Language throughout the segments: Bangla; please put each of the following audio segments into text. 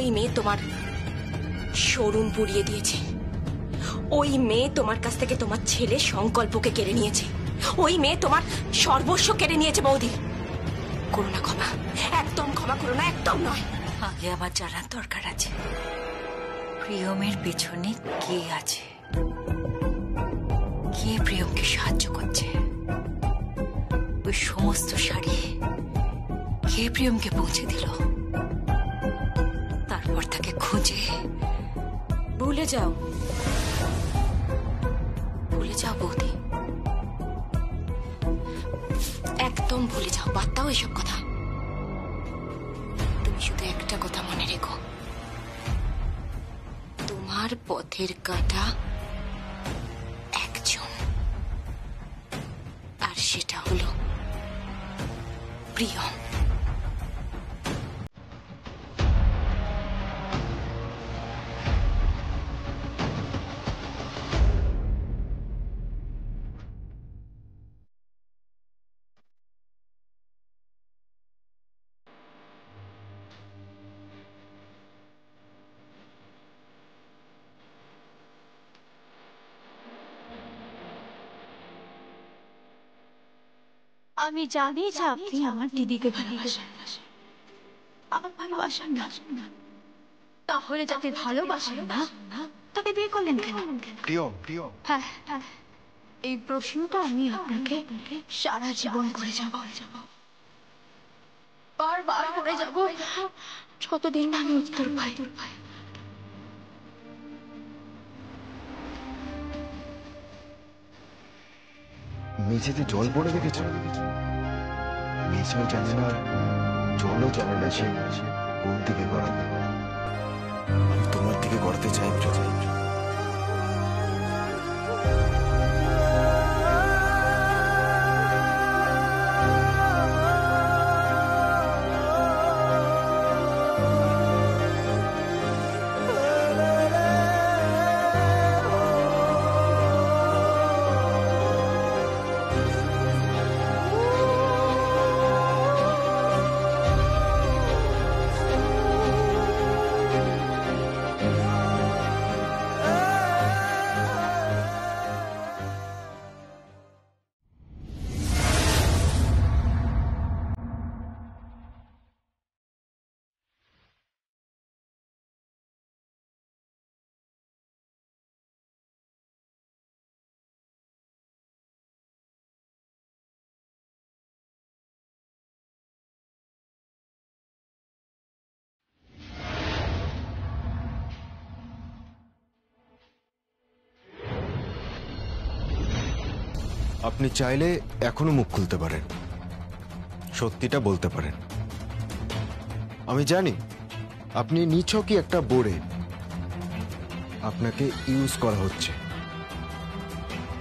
ওই মেয়ে তোমার শোরুম পুড়িয়ে দিয়েছে। ওই মেয়ে তোমার কাছ থেকে তোমার ছেলে সংকল্পকে কেড়ে নিয়েছে। ওই মেয়ে তোমার সর্বস্ব কেড়ে নিয়েছে। বৌদি, করো না ক্ষমা, একদম ক্ষমা করো না, একদম নয়। আগে আমার জানার দরকার আছে প্রিয়মের পেছনে কে আছে, কে প্রিয়মকে সাহায্য করছে, ওই সমস্ত শাড়ি কে প্রিয়মকে পৌঁছে দিল। তারপর তাকে খুঁজে ভুলে যাও, ভুলে যাও বৌদি, একদম ভুলে যাও, বাদ দাও এসব কথা। তুমি শুধু একটা কথা মনে রেখো, তোমার পথের কাঁটা একজন, আর সেটা হলো প্রিয়ম। আমি জানি যে আপনি আমার দিদিকে ভালোবাসেন, আমার ভালোবাসেন না। তাহলে যাকে ভালোবাসেন না তাকে বিয়ে করলেন কেন? হ্যাঁ, এই প্রশ্নটা আমি আপনাকে সারা জীবন করে যাব, বারবার করে যাব, যতদিন না আমি উত্তর পাই। মেঝেতে জল পড়ে দেখেছ? মেঝেও জানে না, জলও জানে না সে কোন দিকে গড়াবে। আমি তোমার দিকে গড়তে চাই। আপনি চাইলে এখনো মুখ খুলতে পারেন, সত্যিটা বলতে পারেন। আমি জানি আপনি নিছকই একটা বোর্ডে, আপনাকে ইউজ করা হচ্ছে।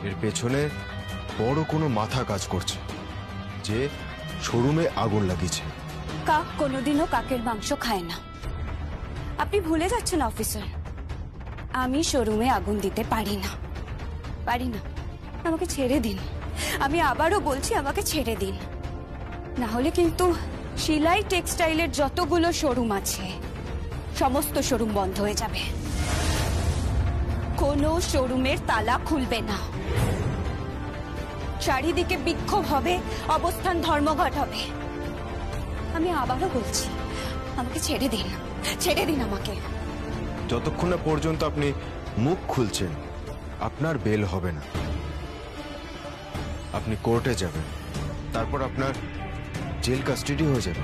এর পেছনে বড় কোনো মাথা কাজ করছে, যে শোরুমে আগুন লাগিয়েছে। কাক কোনোদিনও কাকের মাংস খায় না। আপনি ভুলে যাচ্ছেন অফিসার, আমি শোরুমে আগুন দিতে পারি না। আমাকে ছেড়ে দিন। আমি আবারও বলছি, আমাকে ছেড়ে দিন, না হলে কিন্তু শিলাই টেক্সটাইলের যতগুলো শোরুম আছে সমস্ত শোরুম বন্ধ হয়ে যাবে। কোনো শোরুমের তালা খুলবে না, চারিদিকে বিক্ষোভ হবে, অবস্থান ধর্মঘট হবে। আমি আবারও বলছি, আমাকে ছেড়ে দিন, ছেড়ে দিন আমাকে। যতক্ষণ না পর্যন্ত আপনি মুখ খুলছেন, আপনার বেল হবে না। আপনি কোর্টে যাবেন, তারপর আপনার জেল কাস্টাডি হয়ে যাবে।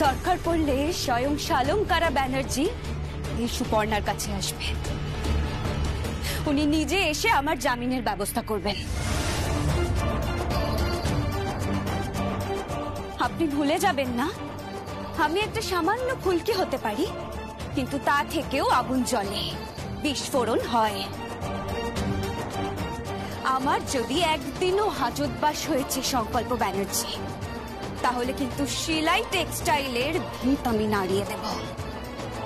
দরকার পড়লে স্বয়ং শালঙ্কারা ব্যানার্জি এই সুপর্ণার কাছে আসবে। উনি নিজে এসে আমার জামিনের ব্যবস্থা করবেন। আপনি ভুলে যাবেন না, আমি একটা সামান্য ফুলকি হতে পারি, কিন্তু তা থেকেও আগুন জ্বলে, বিস্ফোরণ হয়। আমার যদি একদিনও হাজতবাস হয়েছে সংকল্প ব্যানার্জি, তাহলে কিন্তু শিলাই টেক্সটাইলের ভিত আমি নাড়িয়ে দেব।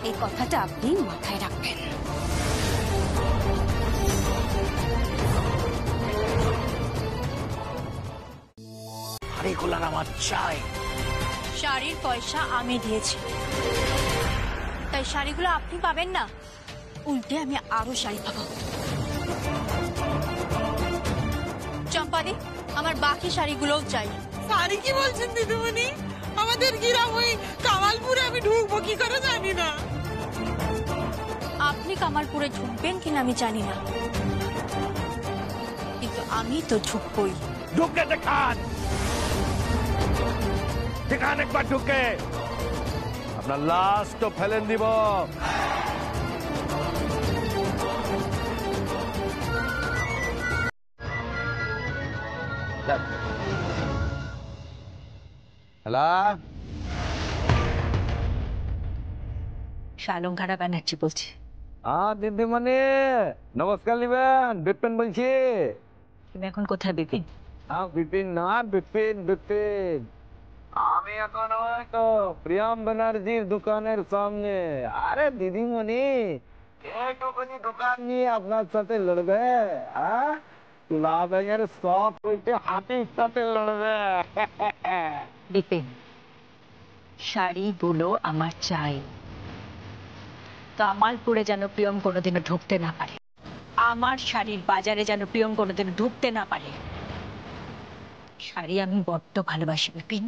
এই কথাটা আপনি মাথায় রাখবেন। হাড়ি খোলার আমার চাই। শাড়ির পয়সা আমি দিয়েছি, তাই শাড়িগুলো আপনি পাবেন না, উল্টে আমি আরো শাড়ি পাবো। চম্পাদি, আমার বাকি শাড়িগুলোও চাই। শাড়ি কি বলছেন দিদিমণি? আমাদের গ্রাম ওই কামালপুরে আমি ঢুকবো কি করে জানি না। আপনি কামালপুরে ঢুকবেন কিনা আমি জানি না, কিন্তু আমি তো ঢুকবই। ঢুকে দেখান, দেখান একবার ঢুকে, আপনার লাশ তো ফেলেন দিব। হ্যালো, শালঙ্কারা ব্যানার্জি বলছি। দিদিমণি নমস্কার নিবেন, বিপিন বলছি। তুমি এখন কোথায় বিপিন? বিপিন না, বিপিন বিপিন। আমি এখন তো প্রিয়াম ব্যানার্জির দোকানের সামনে। আরে দিদিমণি, এইটুকুনি দোকান নিয়ে আপনার সাথে লড়বে? লাভের সব হইতে হাতির সাথে লড়বে। বিপিন, শাড়িগুলো আমার চাই। কামালপুরে যেন প্রিয়ম কোনোদিনও ঢুকতে না পারে, আমার শাড়ির বাজারে যেন প্রিয়ম কোনোদিনও ঢুকতে না পারে। শাড়ি আমি বড্ড ভালোবাসি বিপিন।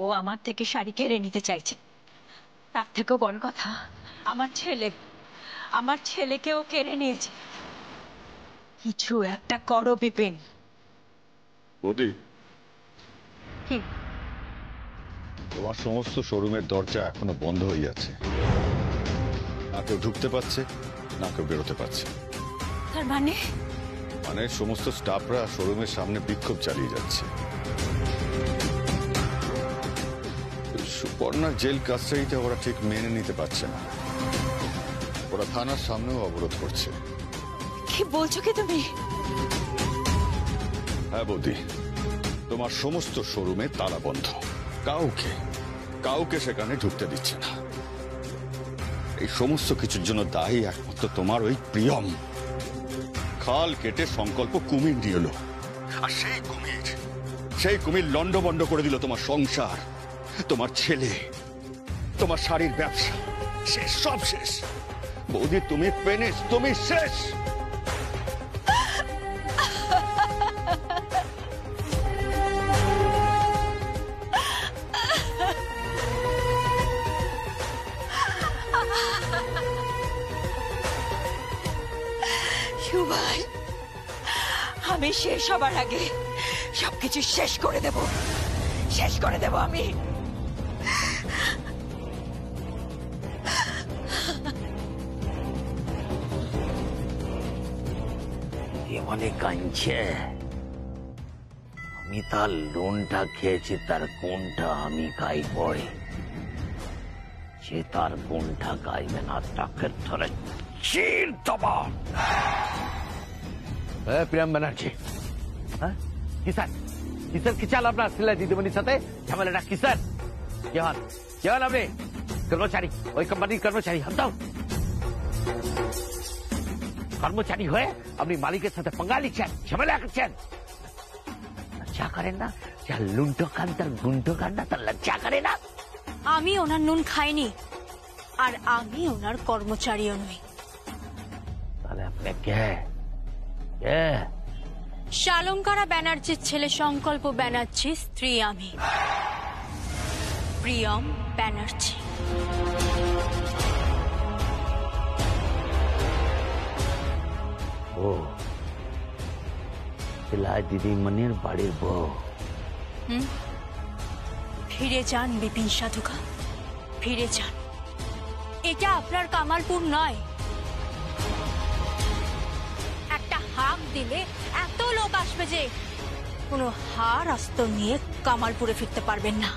ও আমার থেকে শাড়ি কেড়ে নিতে চাইছে। তার থেকেও বড় কথা, আমার ছেলেকেও কেড়ে নিয়েছে। কিছু একটা করো বিপিন। বৌদি, কি? তোমার সমস্ত শোরুমের দরজা এখনো বন্ধ হয়ে আছে, না কেউ ঢুকতে পারছে না কেউ বেরোতে পারছে। তার মানে মানে সমস্ত স্টাফরা শোরুমের সামনে বিক্ষোভ চালিয়ে যাচ্ছে। সুপর্ণার জেল কাস্টাডিটা ওরা ঠিক মেনে নিতে পারছে না, ওরা থানার সামনেও অবরোধ করছে। কি বলছো কি তুমি? হ্যাঁ বৌদি, তোমার সমস্ত শোরুমে তালা বন্ধ, কাউকে সেখানে ঢুকতে দিচ্ছে না। এই সমস্ত কিছুর জন্য দায়ী একমাত্র তোমার ওই প্রিয়ম। খাল কেটে সংকল্প কুমির নিয়ে এলো, আর সেই কুমির লন্ডভন্ড করে দিল তোমার সংসার, তোমার ছেলে, তোমার শাড়ির ব্যবসা। শেষ, সব শেষ বৌদি, তুমি ফিনিশ, তুমি শেষ। সুভাষ, আমি শেষ হবার আগে সবকিছু শেষ করে দেব আমি। মানে কাঁদছে, আমি তার লোনটা খেয়েছি, তার কোনটা আমি খাইবই। সে তার কোনটা খাইবে না, তাকে ধরে চির দেবো। প্রিয়াম ব্যানার্জি, কিসার কি চাল আপনার সিলাই দিদিমণির সাথে ঝামেলাটা? কিসার কি হন আপনি? কর্মচারী, ওই কোম্পানির কর্মচারী হতাও। কর্মচারী হয়ে আপনি মালিকের সাথে পাঙ্গা লিখছেন, ঝামেলা করছেন। লজ্জা করেন না? যা লুন্টো খান তার গুন্টো খান না, তার লজ্জা করে না? আমি ওনার নুন খাইনি, আর আমি ওনার কর্মচারীও নই। তাহলে আপনি কে? শালঙ্কারা ব্যানার্জির ছেলে সংকল্প ব্যানার্জির স্ত্রী আমি, প্রিয়ম ব্যানার্জি। ও সিলাই দিদিমণির বাড়ির বউ। ফিরে যান বিপিন সাধুকা, ফিরে যান। এটা আপনার কামালপুর নয়। একটা হাঁক দিলে এত লোক আসবে যে কোনো হার আস্ত নিয়ে কামালপুরে ফিরতে পারবেন না।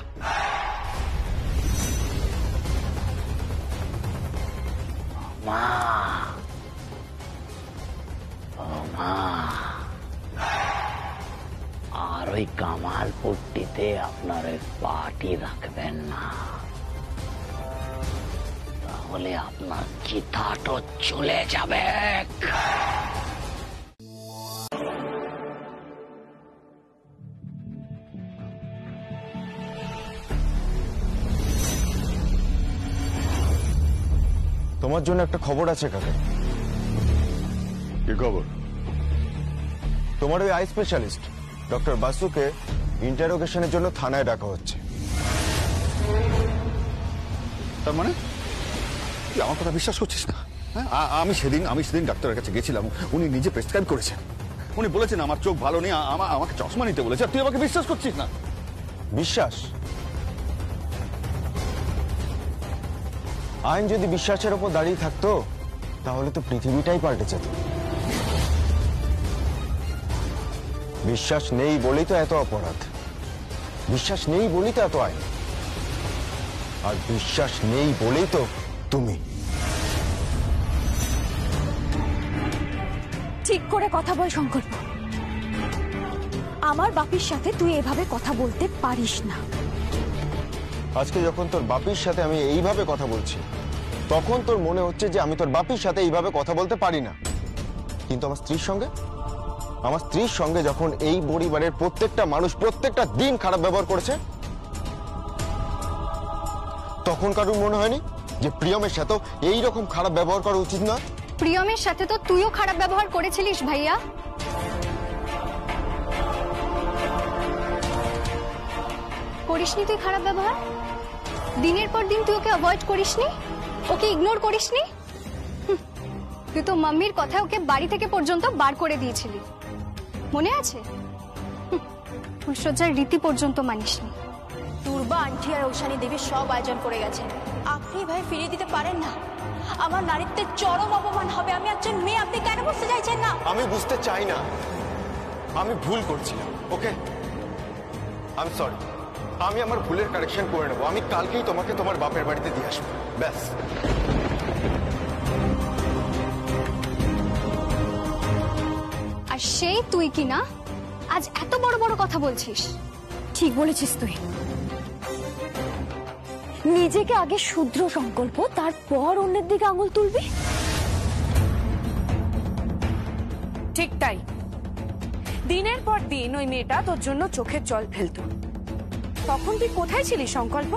মা, আর ওই কামালপুরটিতে আপনার ওই পার্টি রাখবেন না, তাহলে আপনার চিতাটো চলে যাবে। তোমার জন্য একটা খবর আছে কাকা। কি খবর? তোমার ওই আই স্পেশালিস্ট ডক্টর বাসুকে ইন্টারোগেশনের জন্য থানায় ডাকা হচ্ছে। তার মানে তুই আমার কথা বিশ্বাস করছিস না? হ্যাঁ, আমি সেদিন ডাক্তারের কাছে গেছিলাম, উনি নিজে প্রেসক্রাইব করেছেন, উনি বলেছেন আমার চোখ ভালো নেই, আমাকে চশমা নিতে বলেছে, আর তুই আমাকে বিশ্বাস করছিস না? বিশ্বাস? আইন যদি বিশ্বাসের উপর দাঁড়িয়ে থাকতো তাহলে তো পৃথিবীটাই পাল্টে যেত। বিশ্বাস নেই বলেই তো এত অপরাধ, বিশ্বাস নেই বলেই তো এত আইন, আর বিশ্বাস নেই বলেই তো তুমি। ঠিক করে কথা বল সংকল্প। আমার বাপির সাথে তুই এভাবে কথা বলতে পারিস না। আজকে যখন তোর বাপির সাথে আমি এইভাবে কথা বলছি তখন তোর মনে হচ্ছে যে আমি তোর বাপির সাথে এইভাবে কথা বলতে পারি না, কিন্তু আমার স্ত্রীর সঙ্গে যখন এই পরিবারের প্রত্যেকটা মানুষ প্রত্যেকটা দিন খারাপ ব্যবহার করেছে তখন কারোর মনে হয়নি যে প্রিয়মের সাথেও এইরকম খারাপ ব্যবহার করা উচিত না? প্রিয়মের সাথে তো তুইও খারাপ ব্যবহার করেছিলিস ভাইয়া। করিসনি তুই খারাপ ব্যবহার? দিনের পর দিন তুই ওকে অ্যাভয়েড করিসনি, ওকে ইগনোর করিসনি। তুই তো মাম্মির কথা ওকে বাড়ি থেকে পর্যন্ত বার করে দিয়েছিলি, মনে আছে? ফুলসজ্জার রীতি পর্যন্ত মানিসনি। দুর্বা আন্টি আর ঐশানী দেবী সব আয়োজন করে গেছেন, আপনি ভাই ফিরিয়ে দিতে পারেন না? আমার নারীত্বের চরম অপমান হবে। আমি একজন মেয়ে, আপনি কেন বুঝতে চাইছেন না? আমি বুঝতে চাই না, আমি ভুল করছিলাম। ওকে, আই এম সরি, আমি আমার ভুলের কারেকশন করে নেবো। আমি কালকেই তোমাকে তোমার বাপের বাড়িতে দিয়ে আসবো, ব্যাস। আর সেই তুই কি না আজ এত বড় বড় কথা বলছিস? ঠিক বলেছিস তুই। নিজেকে আগে শুদ্র সংকল্প, তারপর অন্যের দিকে আঙুল তুলবি। ঠিক তাই। দিনের পর দিন ওই মেয়েটা তোর জন্য চোখের জল ফেলতো, তখন তুই কোথায় ছিলি সংকল্প?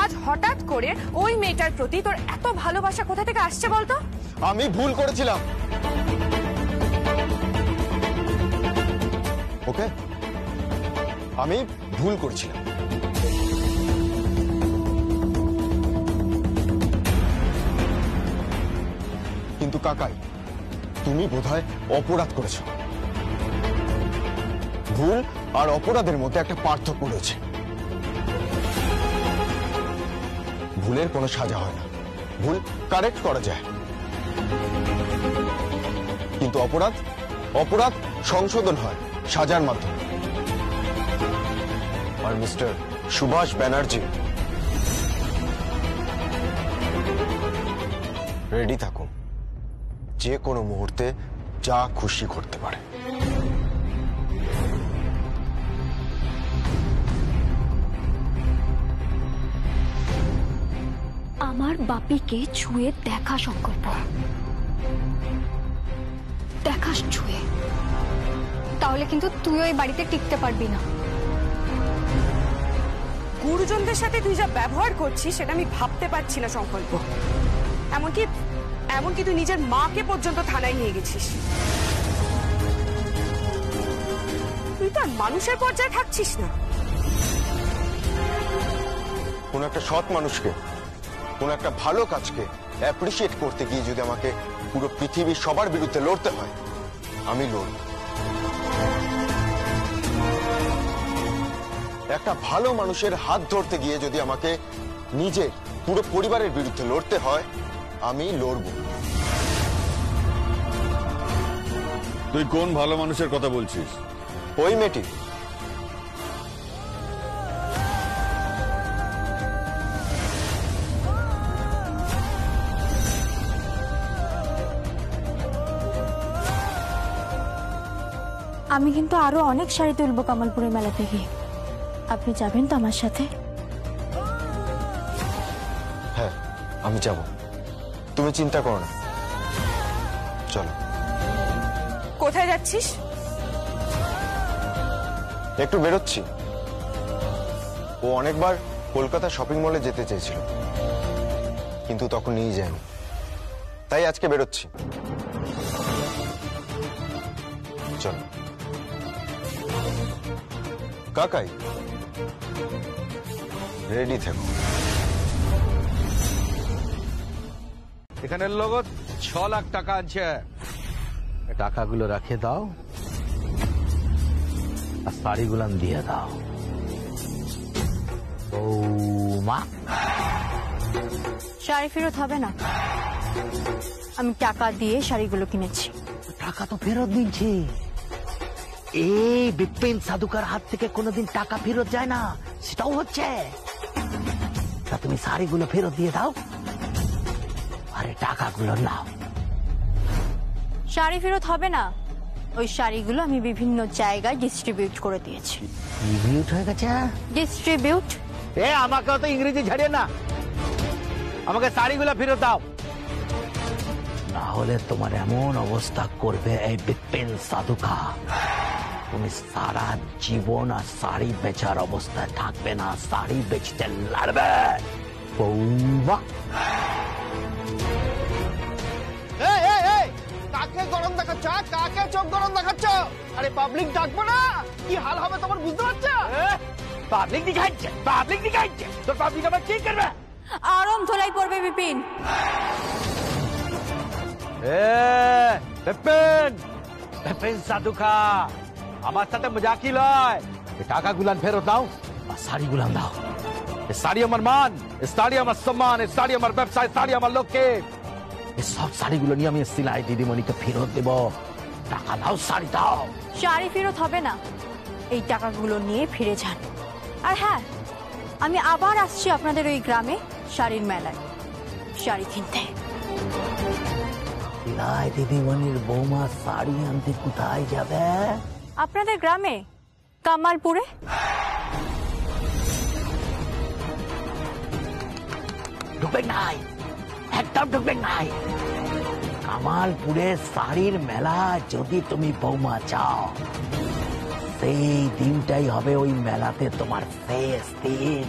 আজ হঠাৎ করে ওই মেয়েটার প্রতি তোর এত ভালোবাসা কোথা থেকে আসছে বলতো? আমি ভুল করেছিলাম, ওকে, আমি ভুল করেছিলাম। কিন্তু কাকাই, তুমি বোধহয় অপরাধ করেছ। ভুল আর অপরাধের মধ্যে একটা পার্থক্য রয়েছে। ভুলের কোনো সাজা হয় না, ভুল কারেক্ট করা যায়, কিন্তু অপরাধ সংশোধন হয় সাজার মাধ্যমে। আর মিস্টার সুভাষ ব্যানার্জি, রেডি থাকুন, যে কোনো মুহূর্তে যা খুশি করতে পারে। আমার বাপিকে ছুঁয়ে দেখা সংকল্প, দেখাস ছুঁয়ে, তাহলে কিন্তু তুই ওই বাড়িতে টিকতে পারবি না। গুরুজনদের সাথে তুই যা ব্যবহার করছিস সেটা আমি ভাবতে পারছি না সংকল্প। এমনকি তুই নিজের মাকে পর্যন্ত থানায় নিয়ে গেছিস। তুই তো আর মানুষের পর্যায়ে থাকছিস না। কোন একটা সৎ মানুষকে, কোন একটা ভালো কাজকে অ্যাপ্রিসিয়েট করতে গিয়ে যদি আমাকে পুরো পৃথিবীর সবার বিরুদ্ধে লড়তে হয়, আমি লড়ব। একটা ভালো মানুষের হাত ধরতে গিয়ে যদি আমাকে নিজের পুরো পরিবারের বিরুদ্ধে লড়তে হয়, আমি লড়ব। তুই কোন ভালো মানুষের কথা বলছিস? ওই মেয়েটি। আমি কিন্তু আরো অনেক শাড়ি তুলবো কামালপুরের মেলা থেকে, আপনি যাবেন তো আমার সাথে? হ্যাঁ, আমি যাব, তুমি চিন্তা করো না, চলো। কোথায় যাচ্ছিস? একটু বেরোচ্ছি। ও অনেকবার কলকাতা শপিং মলে যেতে চেয়েছিল, কিন্তু তখন নিয়ে যায়নি। তাই আজকে বেরোচ্ছি। চল কাকাই, রেডি থেকো। এখানের লগত 6 লাখ টাকা আছে, টাকাগুলো রাখে দাও আর শাড়িগুলো দিয়ে দাও। বৌমা, শাড়ি ফেরত হবে না, আমি টাকা দিয়ে শাড়িগুলো কিনেছি। টাকা তো ফেরত দিচ্ছি। এই বিপিন সাধুকার হাত থেকে কোনোদিন টাকা ফেরত যায় না, সেটাও হচ্ছে। তা তুমি শাড়িগুলো ফেরত দিয়ে দাও, আরে টাকাগুলো নাও। শাড়ি ফেরত হবে না, ওই শাড়িগুলো আমি বিভিন্ন জায়গায় ডিস্ট্রিবিউট করে দিয়েছি। ডিস্ট্রিবিউট হয়ে গেছে? ডিস্ট্রিবিউট? আমাকে তো ইংরেজি ঝাড়িয়ে না, আমাকে শাড়িগুলো ফেরত দাও, না হলে তোমার এমন অবস্থা করবে এই বিপিন সাধুকা, তুমি সারা জীবন আর শাড়ি বেচার অবস্থায় থাকবে না, শাড়ি বেচতে লাগবে। বৌমা, কাকে গরম দেখাচ্ছ? কাকে চোখ গরম দেখাচ্ছ? আরে পাবলিক ডাকবো না, কি হাল হবে তোমার বুঝতে পারছো? পাবলিক দিখাচ্ছে, পাবলিক দিখাচ্ছে, তো পাবলিক আবার কি করবে? আরম ধোলাই পড়বে বিপিন। বিপিন সাধুকা, আমার সাথে মজাকি লয়, টাকাগুলান ফেরত দাও আর শাড়িগুলো দাও। এ শাড়ি আমার মান, এ শাড়ি আমার সম্মান, এ শাড়ি আমার ব্যবসা, এ শাড়ি আমার লোককে। এই সব শাড়িগুলো নিয়ে আমি সিলাই দিদিমণিকে ফেরত দেব। টাকা দাও, শাড়ি দাও। শাড়ি ফেরত হবে না, এই টাকাগুলো নিয়ে ফিরে যান। আর হ্যাঁ, আমি আবার আসছি আপনাদের ওই গ্রামে শাড়ির মেলায় শাড়ি কিনতে। সিলাই দিদিমণির বৌমা শাড়ি আনতে কোথায় যাবে? আপনাদের গ্রামে কামালপুরে। ঢুকবে নাই, একদম ঢুকবে নাই। কামালপুরে শাড়ির মেলা যদি তুমি বৌমা চাও, সেই দিনটাই হবে ওই মেলাতে তোমার শেষ দিন।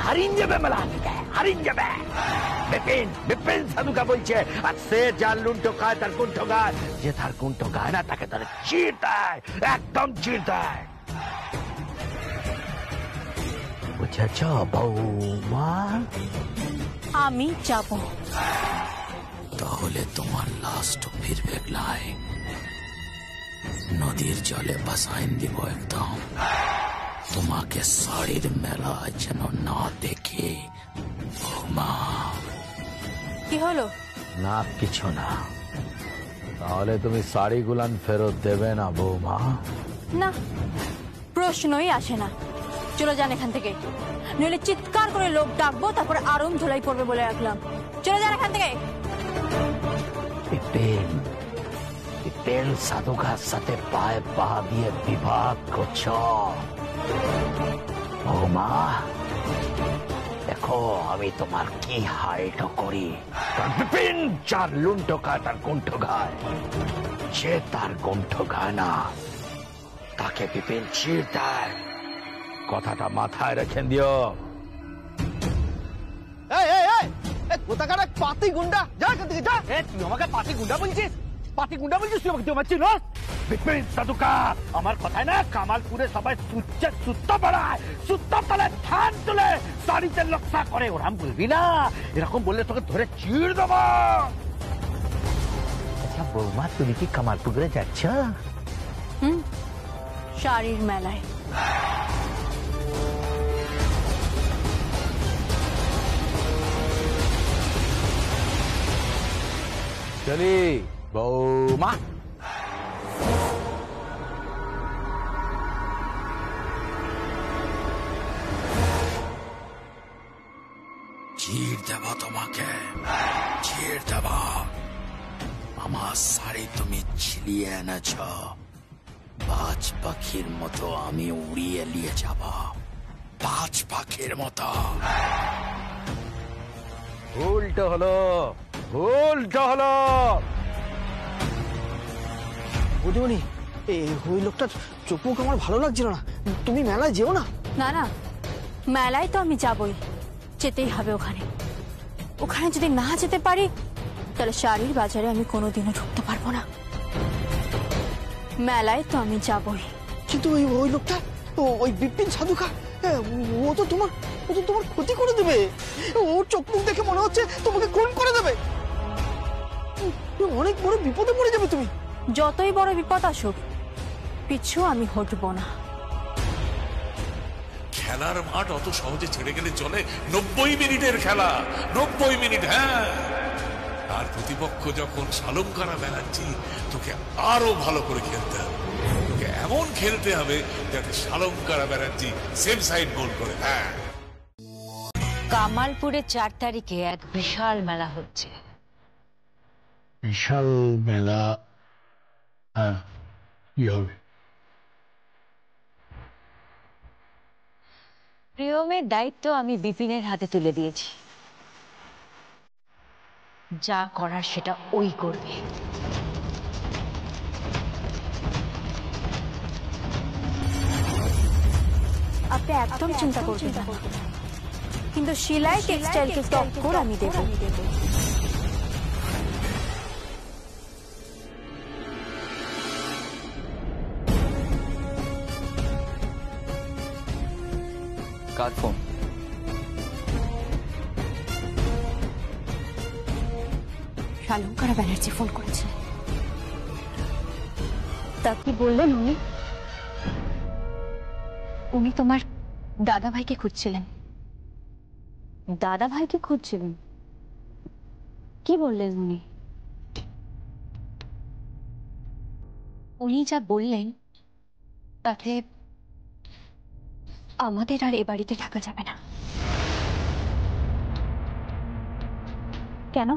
হারিয়ে যাবে মেলা থেকে, হারিয়ে যাবে। বিপিন, বিপিন সাধুকা বলছে, আর সে যার লুণ্ঠো খায় তার কুণ্ঠ গায়, যে তার কুণ্ঠ গায় না তাকে তার চির দেয়, একদম চির দেয়। বুঝেছ বৌমা? আমি যাব। তাহলে তোমার লাস্ট ফিরবে লাই, নদীর জলে বাসাইন দিব একদম। তোমাকে শাড়ির মেলা যেন না দেখে বৌমা। কি হলো? না কিছু না। তাহলে তুমি শাড়িগুলান ফেরত দেবে না বৌমা? না, প্রশ্নই আসে না। চলে যান এখান থেকে, নইলে চিৎকার করে লোক ডাকবো, তারপরে আরম ধুলাই পড়বে বলে রাখলাম। চলে যান এখান থেকে। বিপিন, বিপিন সাধুকার সাথে পায়ে পা দিয়ে বিবাদ করছ বৌমা। দেখো আমি তোমার কি হাইট করি। বিপিন যার লুণ্ঠ খায় তার কুণ্ঠ গায়, সে তার কুণ্ঠ গায় না, তাকে বিপিন চির দেয়। কথাটা মাথায় রেখে দিও। কোথাকার এক পাতি গুন্ডা, যা এখান থেকে যা। তুই আমাকে পাতি গুন্ডা বলছিস? পাতি গুন্ডা বলছিস তুই আমাকে? তুই আমার চিনস? বিপিন সাধুকা, আমার কথায় না কামালপুরে সবাই সুত্তা বাড়ায়, সুত্তা তলে ধান তুলে শাড়িতে লক্ষ্য করে। ওরাম বলবি না, এরকম বললে তোকে ধরে চিড় দেব। আচ্ছা বৌমা, তুমি কি কামালপুরে যাচ্ছ? শাড়ির মেলায়। চলি বৌমা। চিড় দেব তোমাকে, চিড় দেব। আমার শাড়ি তুমি ছিলিয়ে এনেছ, বাজ পাখির মতো আমি উড়িয়ে নিয়ে যাব, বাজ পাখির মতো। উল্টো হলো, উল্টো হলো। বুঝুনি, ওই লোকটার চোখ মুখ আমার ভালো লাগছিল না। তুমি মেলায় যেও না। না না, মেলায় তো আমি যাবই, যেতেই হবে ওখানে। ওখানে যদি না যেতে পারি তাহলে শাড়ির বাজারে আমি কোনোদিনও ঢুকতে পারবো না। মেলায় তো আমি যাবই। কিন্তু ওই লোকটা, ওই বিপিন সাধুকা, ও তো তোমার ক্ষতি করে দেবে। ওর চোখ মুখ দেখে মনে হচ্ছে তোমাকে খুন করে দেবে। অনেক বড় বিপদে পড়ে যাবে তুমি। যতই বড় বিপদ আসুক পিছু আমি হটবো না। খেলার মাঠ অত সহজে ছেড়ে গেলে চলে? 90 মিনিটের খেলা, 90 মিনিট। হ্যাঁ, আর প্রতিপক্ষ যখন শালঙ্কারা ব্যানার্জি, তোকে আরো ভালো করে খেলতে হবে। তোকে এমন খেলতে হবে যাতে শালঙ্কারা ব্যানার্জি সেম সাইড গোল করে। হ্যাঁ, কামালপুরে 4 তারিখে এক বিশাল মেলা হচ্ছে। বিশাল মেলা? হ্যাঁ, কি হবে? প্রিয়মের দায়িত্ব আমি বিপিনের হাতে তুলে দিয়েছি। যা করার সেটা ওই করবে। আপনি একদম চিন্তা করবেন না, কিন্তু শিলাই টেক্সটাইলকে টক্কর আমি দেবো। কার ফোন? শালঙ্কারা ব্যানার্জি ফোন করেছে। তা কি বললেন উনি? উনি তোমার দাদা ভাইকে খুঁজছিলেন। দাদা ভাইকে খুঁজছিলেন? কি বললেন উনি? উনি যা বললেন তাতে আমাদের আর এ বাড়িতে থাকা যাবে না। কেন?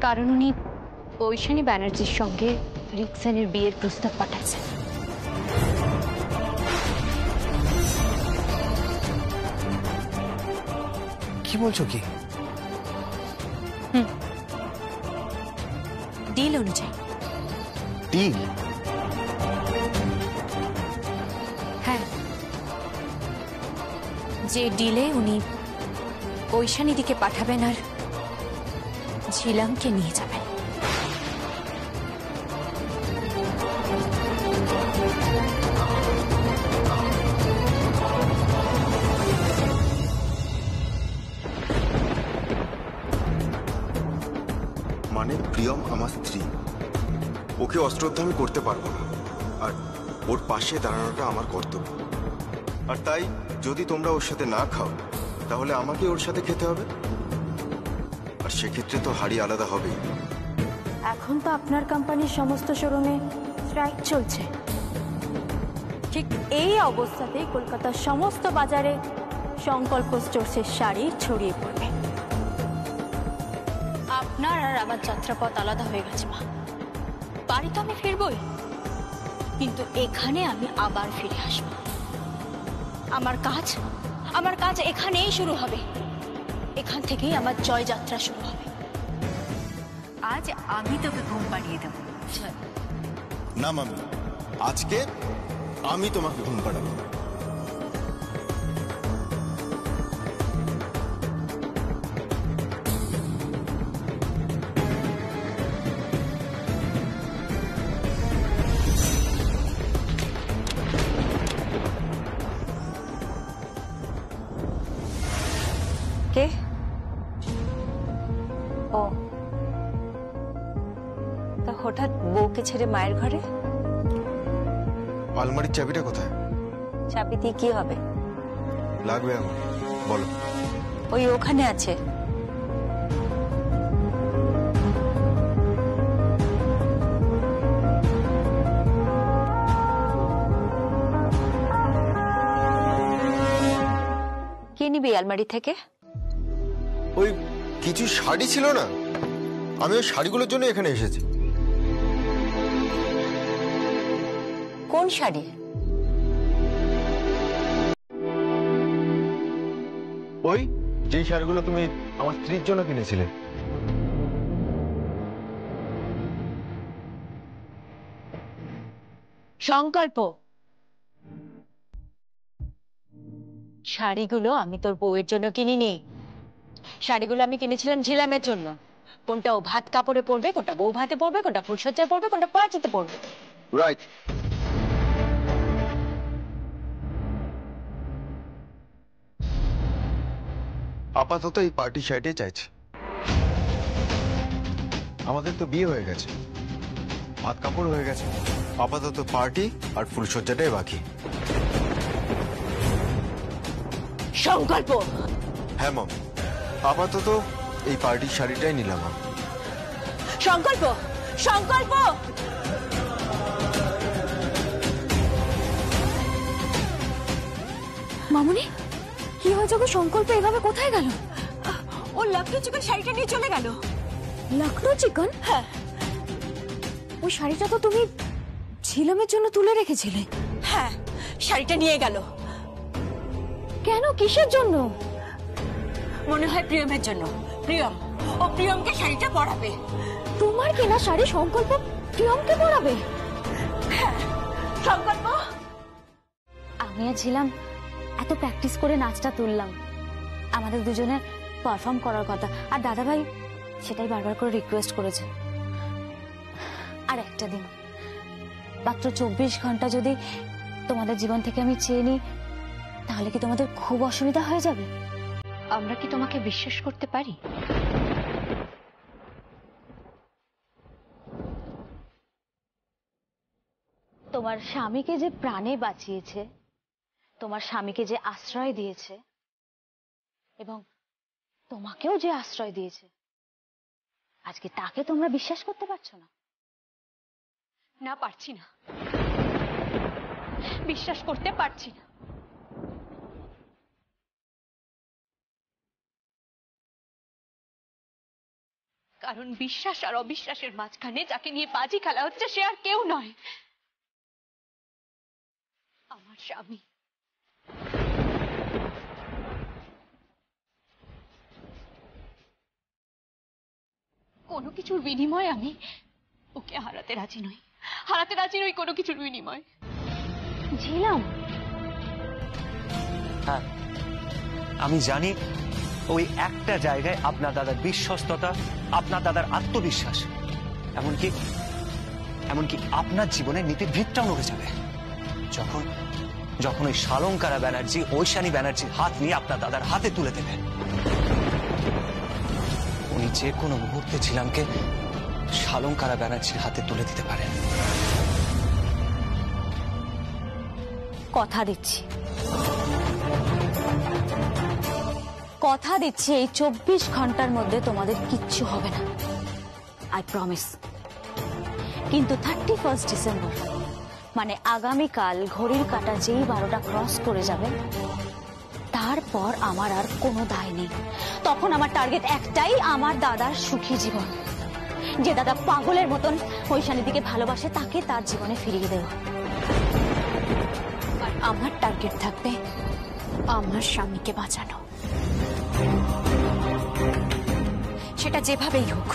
কারণ উনি ঐশানী ব্যানার্জির সঙ্গে রিক্সানের বিয়ের প্রস্তাব পাঠাচ্ছেন। কি বলছো কি? ডিল অনুযায়ী। ডিল? হ্যাঁ, যে ডিলে উনি ঐশানীদিকে পাঠাবেন আর ঝিলামকে নিয়ে যাবেন। মানে প্রিয়ম আমার স্ত্রী, ওকে অশ্রদ্ধা আমি করতে পারবো না, আর ওর পাশে দাঁড়ানোটা আমার কর্তব্য। আর তাই যদি তোমরা ওর সাথে না খাও তাহলে আমাকে ওর সাথে খেতে হবে, আর সেক্ষেত্রে তো হাড়ি আলাদা হবেই। এখন তো আপনার কোম্পানির সমস্ত শোরুমে স্ট্রাইক চলছে। ঠিক এই অবস্থাতেই কলকাতার সমস্ত বাজারে সংকল্প স্টোর্সের শাড়ি ছড়িয়ে পড়বে। আপনার আর আমার যাত্রাপথ আলাদা হয়ে গেছে মা। বাড়ি তো আমি ফিরবই, কিন্তু এখানে আমি আবার ফিরে আসবো। আমার কাজ এখানেই শুরু হবে। এখান থেকেই আমার জয়যাত্রা শুরু হবে। আজ আমি তোকে ঘুম পাড়িয়ে দেবো। না মামি, আজকে আমি তোমাকে ঘুম পাড়াবো। কে? ও, তা হঠাৎ বউকে ছেড়ে মায়ের ঘরে? আলমারির চাবিটা কোথায়? চাবি দিয়ে কি হবে? লাগবে আমার, বলো। ওই ওখানে আছে। কি নিবি আলমারি থেকে? ওই কিছু শাড়ি ছিল না, আমি ওই শাড়িগুলোর জন্য এখানে এসেছি। কোন শাড়ি? ওই যে শাড়িগুলো তুমি আমার স্ত্রীর জন্য কিনেছিলে। সংকল্প, শাড়িগুলো আমি তোর বউয়ের জন্য কিনিনি, শাড়িগুলো আমি কিনেছিলাম ঝিলামের জন্য। কোনটা ও ভাত কাপড়ে পরবে, কোনটা বউ ভাতে পরবে, কোনটা ফুলসজ্জায় পরবে, কোনটা পাঁচিতে পরবে। রাইট। আপাতত এই পার্টি শাড়িটাই চাইছে। আমাদের তো বিয়ে হয়ে গেছে, ভাত কাপড় হয়ে গেছে, আপাতত পার্টি আর ফুলসজ্জাটাই বাকি। সংকল্প। হ্যাঁ মম, আপাতত এই পার্টির শাড়িটাই নিলাম আমি। সংকল্প, সংকল্প। মামুনি কি হয়েছে গো? সংকল্প এভাবে কোথায় গেল? ও লখনৌ চিকন শাড়িটা নিয়ে চলে গেল। লখনৌ চিকন? হ্যাঁ। ওই শাড়িটা তো তুমি ঝিলামের জন্য তুলে রেখেছিলে। হ্যাঁ, শাড়িটা নিয়ে গেল। কেন, কিসের জন্য? মনে হয় প্রিয়মের জন্য। প্রিয়ম, ও প্রিয়মকে শাড়িটা পরাবে। তোমার কেনা শাড়ি সংকল্প প্রিয়মকে পরাবে? হ্যাঁ, সংকল্প। আমি আর ঝিলাম এত প্র্যাকটিস করে নাচটা তুললাম, আমাদের দুজনের পারফর্ম করার কথা, আর দাদাভাই সেটাই বারবার করে রিকোয়েস্ট করেছে। আর একটা দিন, মাত্র 24 ঘন্টা যদি তোমাদের জীবন থেকে আমি চেয়ে নিই, তাহলে কি তোমাদের খুব অসুবিধা হয়ে যাবে? আমরা কি তোমাকে বিশ্বাস করতে পারি? তোমার স্বামীকে যে প্রাণে বাঁচিয়েছে, তোমার স্বামীকে যে আশ্রয় দিয়েছে, এবং তোমাকেও যে আশ্রয় দিয়েছে, আজকে তাকে তোমরা বিশ্বাস করতে পারছো না? না, পারছি না, বিশ্বাস করতে পারছি না। কারণ বিশ্বাস আর অবিশ্বাসের মাঝখানে যাকে নিয়ে বাজি খেলা হচ্ছে সে আর কেউ নয়, আমার স্বামী। কোনো কিছুর বিনিময়ে আমি ওকে হারাতে রাজি নই, হারাতে রাজি নই কোনো কিছুর বিনিময়। ঝিলাম, হ্যাঁ আমি জানি ওই একটা জায়গায় আপনার দাদার বিশ্বস্ততা, আপনার দাদার আত্মবিশ্বাস, এমনকি আপনার জীবনের নীতির ভিতটাও নড়ে যাবে যখন যখন ওই শালঙ্কারা ব্যানার্জি ঐশানী ব্যানার্জির হাত নিয়ে আপনার দাদার হাতে তুলে দেবে। উনি যে কোনো মুহূর্তে ঝিলামকে শালঙ্কারা ব্যানার্জির হাতে তুলে দিতে পারেন। কথা দিচ্ছি, কথা দিচ্ছি, এই 24 ঘন্টার মধ্যে তোমাদের কিচ্ছু হবে না, আই প্রমিস। কিন্তু 31 ডিসেম্বর মানে আগামীকাল ঘড়ির কাঁটা যেই 12টা ক্রস করে যাবে, তারপর আমার আর কোনো দায় নেই। তখন আমার টার্গেট একটাই, আমার দাদার সুখী জীবন। যে দাদা পাগলের মতন ঐশানীদিকে ভালোবাসে, তাকে তার জীবনে ফিরিয়ে দেওয়া। আর আমার টার্গেট থাকবে আমার স্বামীকে বাঁচানো, সেটা যেভাবেই হোক।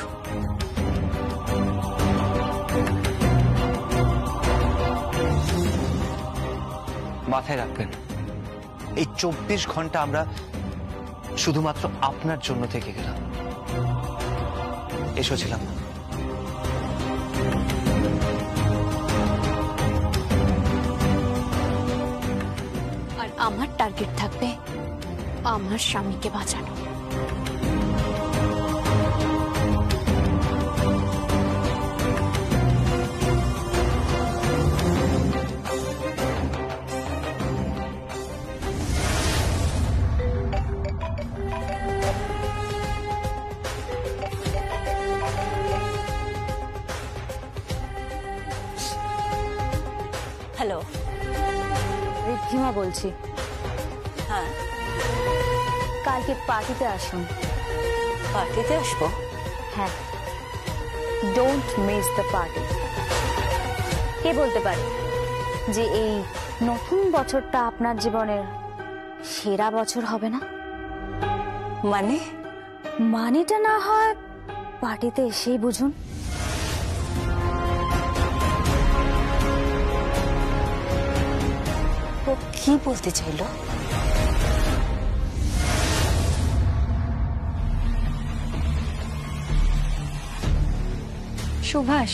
মাথায় রাখবেন, এই 24 ঘন্টা আমরা শুধুমাত্র আপনার জন্য থেকে গেলাম। এসেছিলাম আর আমার টার্গেট থাকবে আমার স্বামীকে বাঁচানো। হ্যালো, ঋদ্ধিমা বলছি। হ্যাঁ, কালকে পার্টিতে আসুন। পার্টিতে আসবো? হ্যাঁ, ডোন্ট মিস দ্য পার্টি। কে বলতে পারে যে এই নতুন বছরটা আপনার জীবনের সেরা বছর হবে না? মানেটা না হয় পার্টিতে এসেই বুঝুন। ও কি বলতে চাইলো? সুভাষ।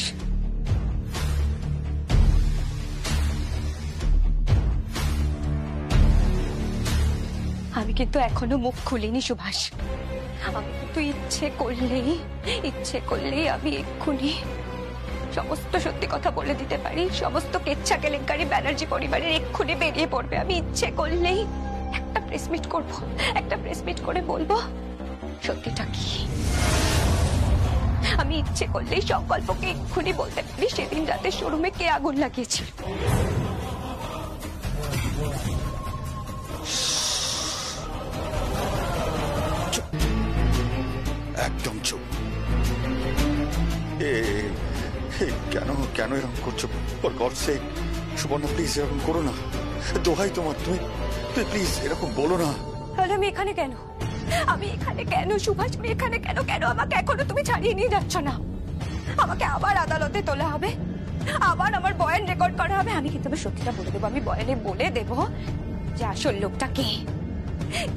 আমি কিন্তু এখনো মুখ খুলিনি সুভাষ। আমি কিন্তু ইচ্ছে করলেই আমি এক্ষুনি সমস্ত সত্যি কথা বলে দিতে পারি। সমস্ত কেচ্ছা কেলেঙ্কারি ব্যানার্জি পরিবারের এক্ষুনি বেরিয়ে পড়বে। আমি ইচ্ছে করলেই একটা প্রেস মিট করবো, একটা প্রেস মিট করে বলবো সত্যিটা কি। আমি ইচ্ছে করলেই সংকল্পকে এক্ষুনি বলতে পারি সেদিন রাতে শোরুমে কে আগুন লাগিয়েছিল। একদম চুপ। কেন কেন এরকম করছো? For God sake Subarna, please এরকম করো না, দোহাই তোমার। তুমি প্লিজ এরকম বলো না। তাহলে আমি এখানে কেন? আমি এখানে কেন সুভাষ? আমি এখানে কেন? কেন আমাকে এখনো তুমি ছাড়িয়ে নিয়ে যাচ্ছ না? আমাকে আবার আদালতে তোলা হবে, আবার আমার বয়ান রেকর্ড করা হবে। আমি কিন্তু সত্যিটা বলে দেবো। আমি বয়ানে বলে দেবো যে আসল লোকটা কে,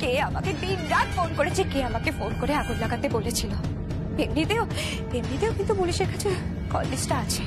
কে আমাকে দিন রাত ফোন করেছে, কে আমাকে ফোন করে আগুন লাগাতে বলেছিল। এমনিতেও কিন্তু পুলিশের কাছে কল লিস্টটা আছে।